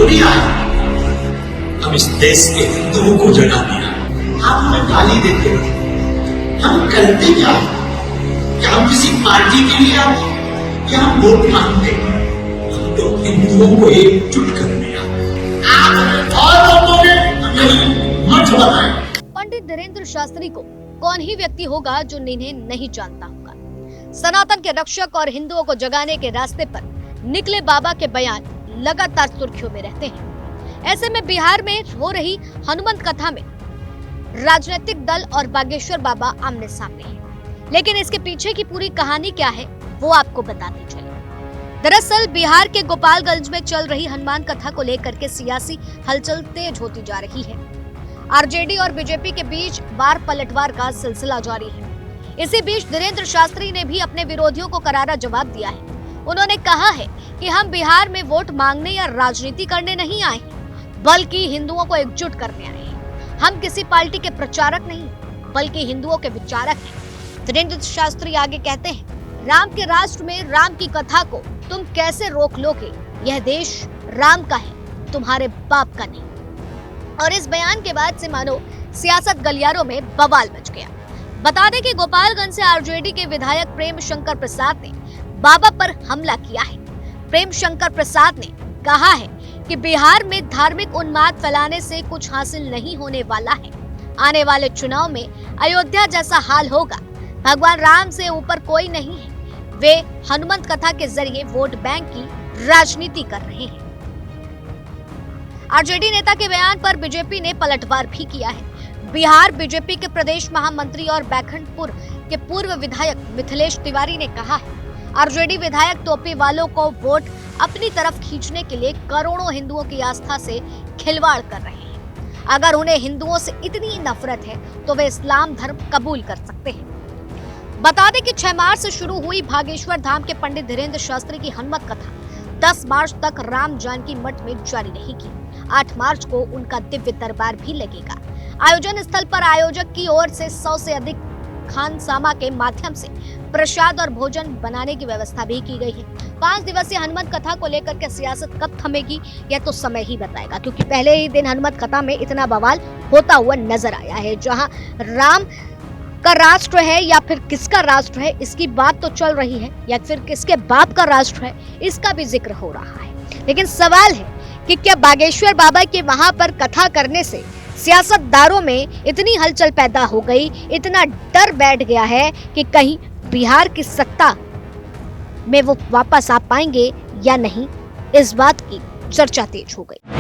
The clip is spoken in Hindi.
थोड़ी आए, हम इस देश के हिंदुओं को जगाने आए। आप हमें गाली देते हो, हम करते क्या? क्या हम किसी पार्टी के लिए आते, क्या हम वोट मांगते? हम तो हिंदुओं को एकजुट करने आए। आप हमें और रोकोगे, हमें मत बताएं। पंडित धीरेन्द्र शास्त्री को कौन ही व्यक्ति होगा जो इन्हें नहीं जानता होगा। सनातन के रक्षक और हिंदुओं को जगाने के रास्ते पर निकले बाबा के बयान लगातार सुर्खियों में रहते हैं। ऐसे में बिहार में हो रही हनुमंत कथा में राजनीतिक दल और बागेश्वर बाबा आमने सामने हैं। लेकिन इसके पीछे की पूरी कहानी क्या है वो आपको बताते चले। दरअसल बिहार के गोपालगंज में चल रही हनुमान कथा को लेकर के सियासी हलचल तेज होती जा रही है। आरजेडी और बीजेपी के बीच वार पलटवार का सिलसिला जारी है। इसी बीच धीरेन्द्र शास्त्री ने भी अपने विरोधियों को करारा जवाब दिया है। उन्होंने कहा है कि हम बिहार में वोट मांगने या राजनीति करने नहीं आए, बल्कि हिंदुओं को एकजुट करने आए हैं। हम किसी पार्टी के प्रचारक नहीं, बल्कि हिंदुओं के विचारक हैं। धीरेन्द्र शास्त्री आगे कहते हैं, राम के राष्ट्र में राम की कथा को तुम कैसे रोक लोगे? यह देश राम का है, तुम्हारे बाप का नहीं। और इस बयान के बाद से मानो सियासत गलियारों में बवाल मच गया। बता दें कि गोपालगंज से आरजेडी के विधायक प्रेम शंकर प्रसाद ने बाबा पर हमला किया है। प्रेम शंकर प्रसाद ने कहा है कि बिहार में धार्मिक उन्माद फैलाने से कुछ हासिल नहीं होने वाला है। आने वाले चुनाव में अयोध्या जैसा हाल होगा। भगवान राम से ऊपर कोई नहीं है। वे हनुमंत कथा के जरिए वोट बैंक की राजनीति कर रहे हैं। आरजेडी नेता के बयान पर बीजेपी ने पलटवार भी किया है। बिहार बीजेपी के प्रदेश महामंत्री और बैकुंठपुर के पूर्व विधायक मिथिलेश तिवारी ने कहा है, आरजेडी विधायक टोपी वालों को वोट अपनी तरफ खींचने के लिए करोड़ों हिंदुओं की आस्था से खिलवाड़ कर रहे हैं। अगर उन्हें हिंदुओं से इतनी नफरत है तो वे इस्लाम धर्म कबूल कर सकते हैं। बता दें कि 6 मार्च से शुरू हुई भागेश्वर धाम के पंडित धीरेन्द्र शास्त्री की हनुमत कथा 10 मार्च तक राम जानकी मठ में जारी रहेगी। 8 मार्च को उनका दिव्य दरबार भी लगेगा। आयोजन स्थल पर आयोजक की ओर से 100 से अधिक खानसामा के माध्यम से प्रसाद और भोजन बनाने की व्यवस्था भी की गई है। 5 दिवसीय हनुमत कथा को लेकर के सियासत कब थमेगी यह तो समय ही बताएगा, क्योंकि पहले ही दिन हनुमत कथा में इतना बवाल होता हुआ नजर आया है। जहां राम का राष्ट्र है या फिर किसका राष्ट्र है इसकी बात तो चल रही है, या फिर किसके बाप का राष्ट्र है इसका भी जिक्र हो रहा है। लेकिन सवाल है कि क्या बागेश्वर बाबा के वहां पर कथा करने से सियासतदारों में इतनी हलचल पैदा हो गई, इतना डर बैठ गया है कि कहीं बिहार की सत्ता में वो वापस आ पाएंगे या नहीं, इस बात की चर्चा तेज हो गई।